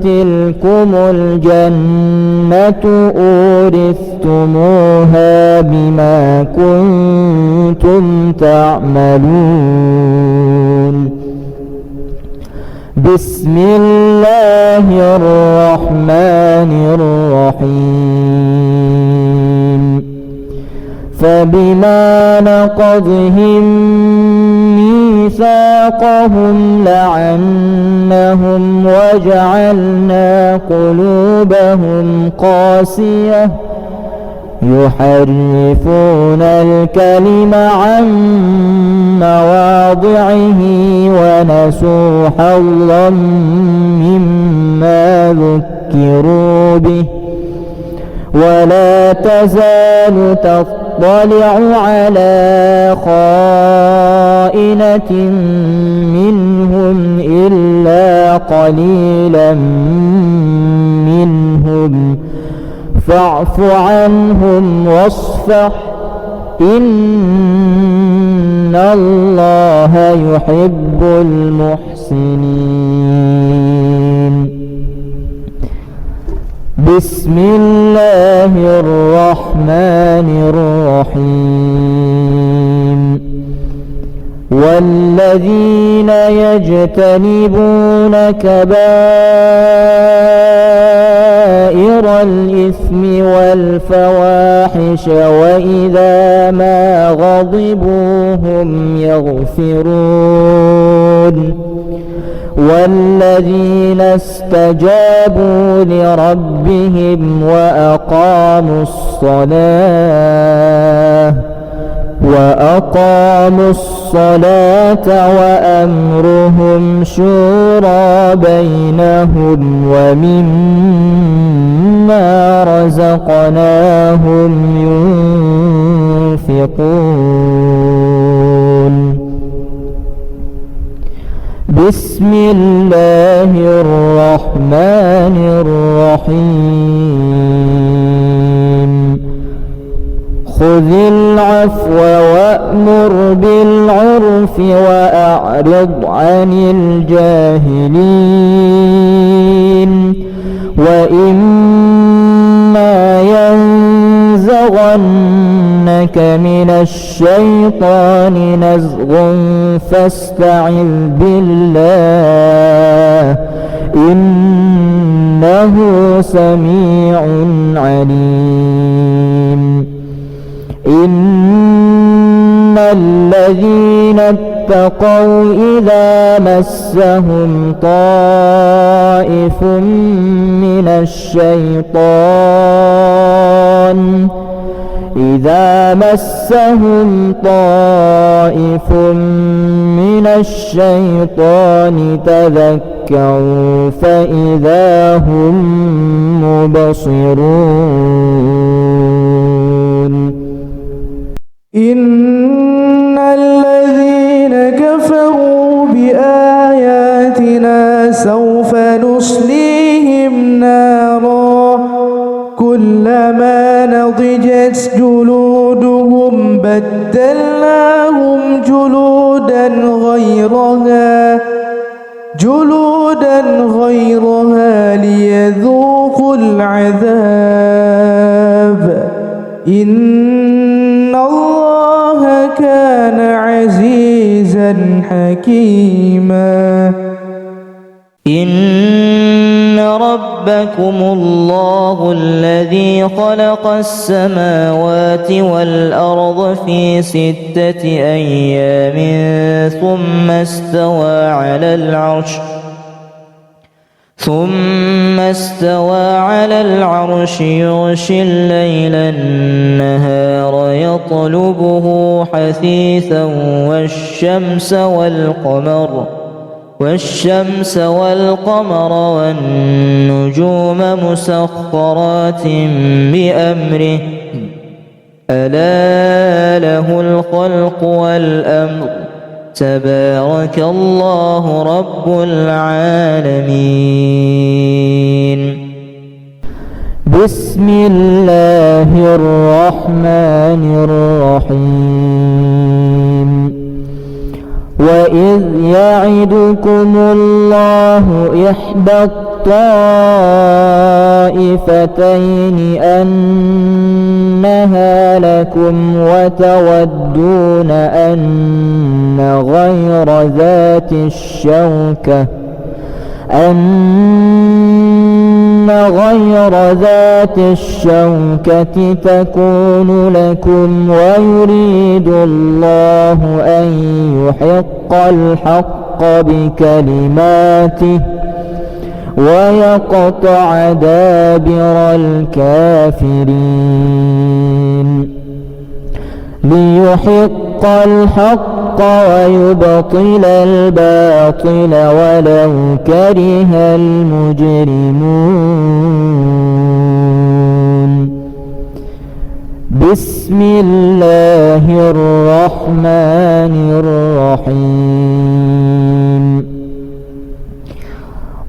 تلكم الجنة أورثتموها بما كنتم تعملون بسم الله الرحمن الرحيم فبما نقضهم ميثاقهم لعنهم وجعلنا قلوبهم قاسية يحرفون الكلم عن مواضعه ونسوا حظا مما ذكروا به ولا تزال تطلع على خائنة منهم إلا قليلا منهم فاعف عنهم واصفح إن الله يحب المحسنين. بسم الله الرحمن الرحيم. والذين يجتنبون كبائر الإثم والفواحش وإذا ما غضبوا هم يغفرون والذين استجابوا لربهم وأقاموا الصلاة وأمرهم شورى بينهم ومما رزقناهم ينفقون. بسم الله الرحمن الرحيم. خذ العفو وأمر بالعرف وأعرض عن الجاهلين وإما ينزغنك من الشيطان نزغ فاستعذ بالله إنه سميع عليم. إن الذين اتقوا إذا مسهم طائف من الشيطان تذكروا فإذا هم مبصرون. إن الذين كفروا بآياتنا سوف نصليهم نارا كلما نضجت جلودهم بدلناهم جلودا غيرها ليذوقوا العذاب إن الله كان عزيزا حكيما. إن ربكم الله الذي خلق السماوات والأرض في 6 أيام ثم استوى على العرش يغشي الليل النهار يطلبه حثيثا والشمس والقمر والنجوم مسخرات بأمره ألا له الخلق والأمر تبارك الله رب العالمين. بسم الله الرحمن الرحيم. وإذ يعدكم الله إحدى الطائفتين أنها لكم وتودون أن غير ذات الشوكة غير ذات الشوكة تكون لكم ويريد الله أن يحق الحق بكلماته ويقطع دابر الكافرين ليحق الحق ويبطل الباطل ولو كره المجرمون. بسم الله الرحمن الرحيم.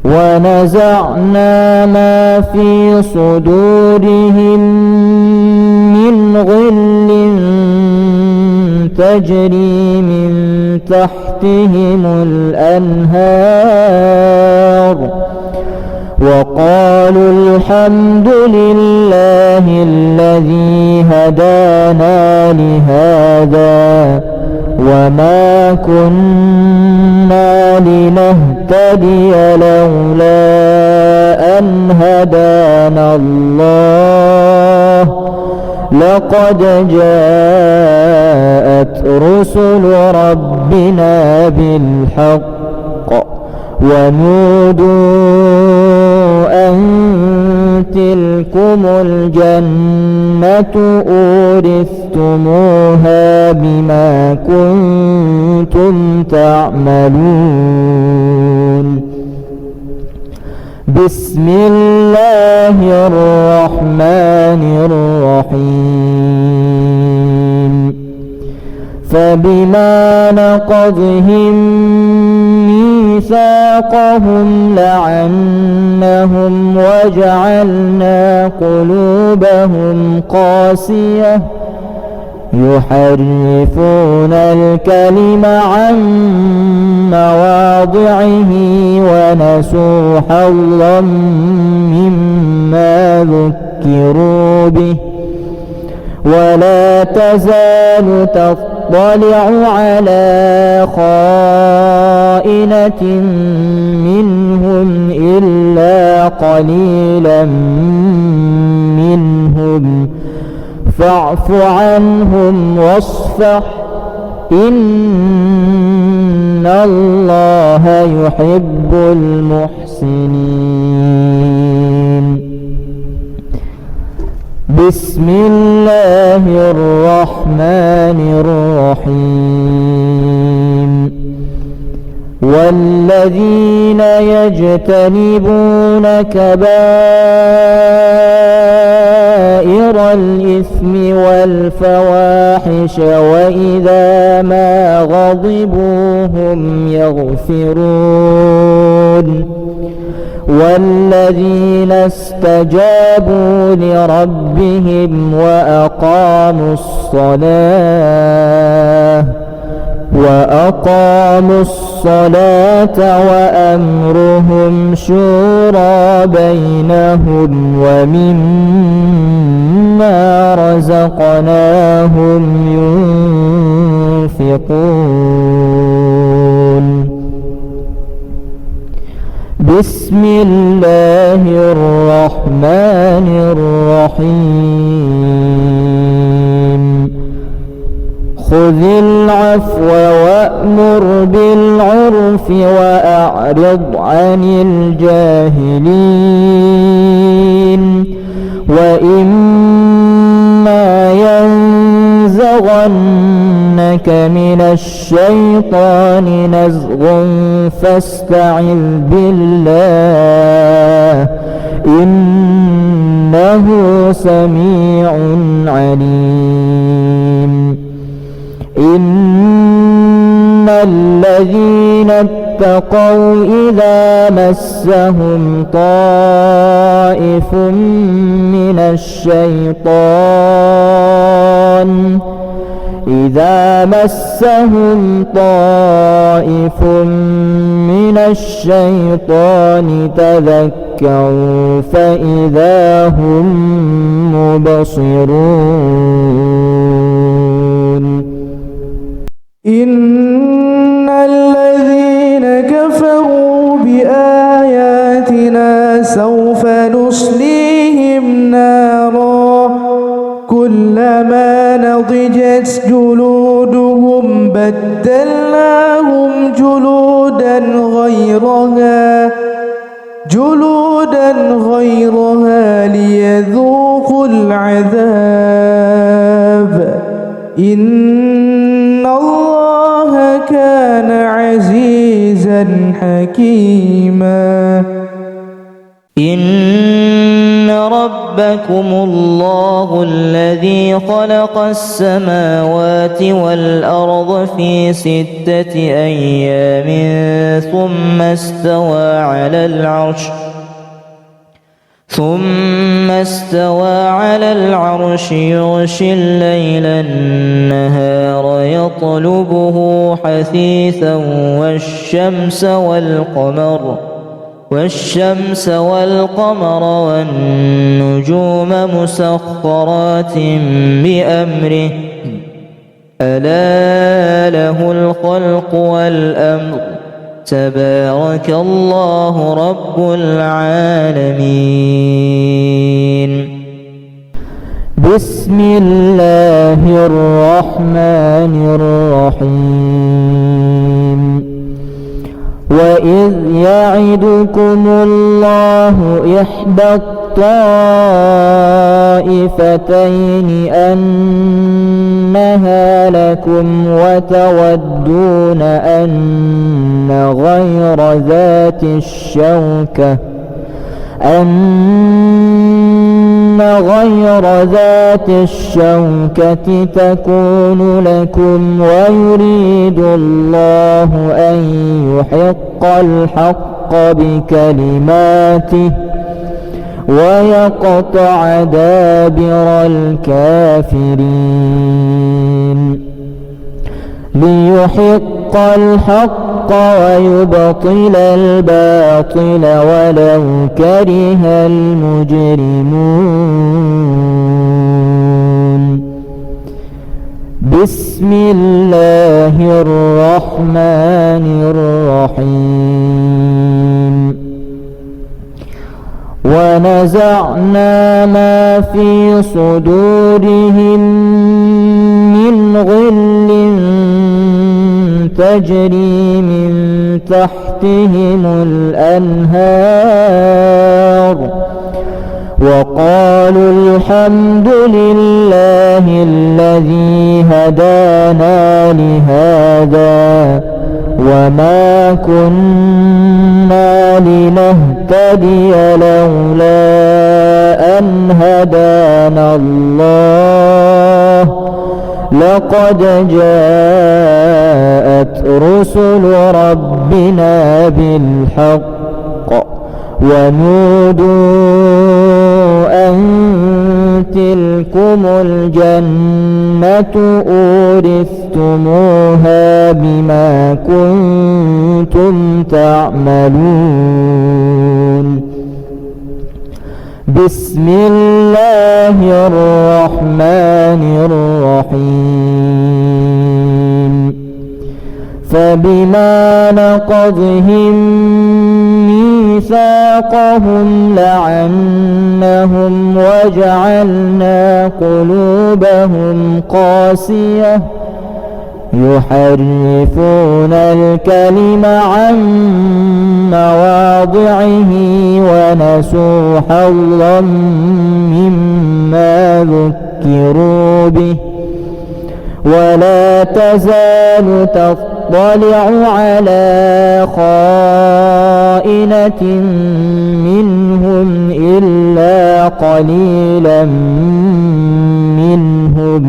ونزعنا ما في صدورهم من غل تجري من تحتهم الأنهار وقالوا الحمد لله الذي هدانا لهذا وما كنا لنهتدي لولا أن هدانا الله لقد جاءت رسل ربنا بالحق ونودوا أن تلكم الجنة أورثتموها بما كنتم تعملون. بسم الله الرحمن الرحيم. فبما نقضهم ميثاقهم لعنهم وجعلنا قلوبهم قاسية يحرفون الكلم عن مواضعه ونسوا حظا مما ذكروا به ولا تزال تطلع على خائنة منهم إلا قليلا منهم فاعف عنهم واصفح إن الله يحب المحسنين. بسم الله الرحمن الرحيم. والذين يجتنبون كبائر الإثم والفواحش وإذا ما غضبوا هم يغفرون والذين استجابوا لربهم وأقاموا الصلاة وأمرهم شورى بينهم ومما رزقناهم ينفقون. بسم الله الرحمن الرحيم. خذ العفو وأمر بالعرف وأعرض عن الجاهلين وإما ينزغنك من الشيطان نزغ فاستعذ بالله إنه سميع عليم. إن الذين اتقوا إذا مسهم طائف من الشيطان تذكروا فإذا هم مبصرون. إن الذين كفروا بآياتنا سوف نصليهم غيرها ليذوقوا العذاب إن الله كان عزيزا حكيما إن ربكم الله الذي خلق السماوات والأرض في 6 أيام ثم استوى على العرش يغشي الليل النهار يطلبه حثيثا والشمس والقمر والنجوم مسخرات بأمره ألا له الخلق والأمر تبارك الله رب العالمين. بسم الله الرحمن الرحيم. وإذ يعدكم الله إحدى الطائفتين أنها لكم وتودون أن غير ذات الشوكة تكون لكم ويريد الله أن يحق الحق بكلماته ويقطع دابر الكافرين ليحق الحق ويبطل الباطل ولو كره المجرمون. بسم الله الرحمن الرحيم. ونزعنا ما في صدورهم من غل تجري من تحتهم الأنهار وقالوا الحمد لله الذي هدانا لهذا وما كنا لنهتدي لولا أن هدانا الله لقد جاءت رسل ربنا بالحق ونودوا أن تلكم الجنة أورثتموها بما كنتم تعملون. بسم الله الرحمن الرحيم. فبما نقضهم ميثاقهم لعنهم وجعلنا قلوبهم قاسية يحرفون الكلم عن مواضعه ونسوا حظا مما ذكروا به ولا تزال تطلع على خائنة منهم إلا قليلا منهم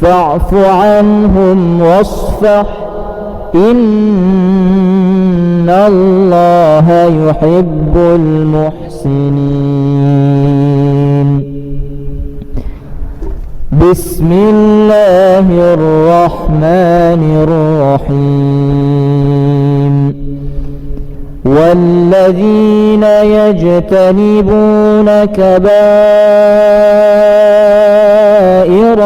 فاعف عنهم واصفح إن الله يحب المحسنين. بسم الله الرحمن الرحيم. والذين يجتنبون كبائر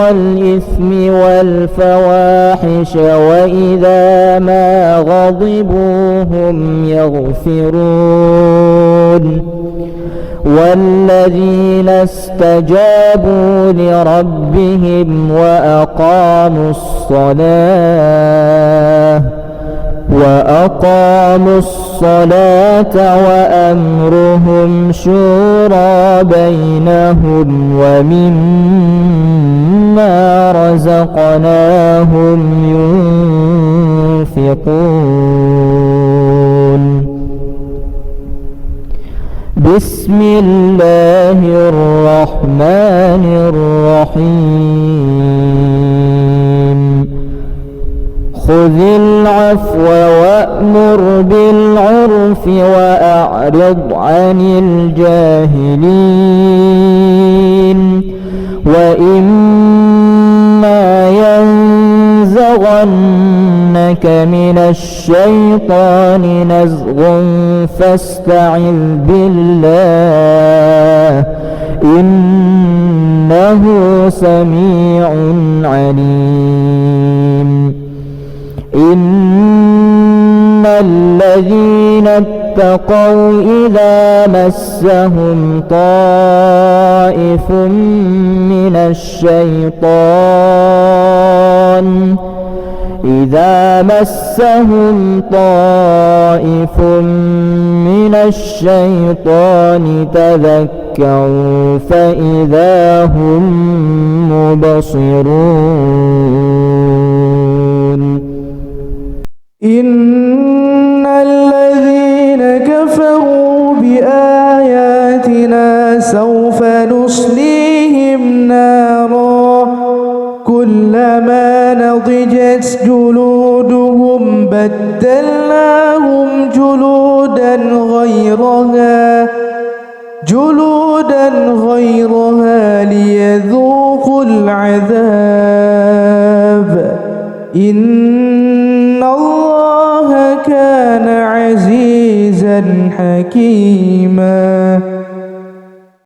الإثم والفواحش وإذا ما غضبوا هم يغفرون والذين استجابوا لربهم وأقاموا الصلاة وأقاموا الصلاة وأمرهم شورى بينهم ومما رزقناهم ينفقون. بسم الله الرحمن الرحيم. خذ العفو وأمر بالعرف وأعرض عن الجاهلين. وإما ينزغنك من الشيطان نزغ فاستعذ بالله إنه سميع عليم. إن الذين اتقوا إذا مسهم طائف من الشيطان تذكروا فإذا هم مبصرون. إن الذين كفروا بآياتنا سوف نصليهم نارا كلما نضجت جلودهم بدلناهم جلودا غيرها ليذوقوا العذاب. إن الله كان عزيزا حكيما.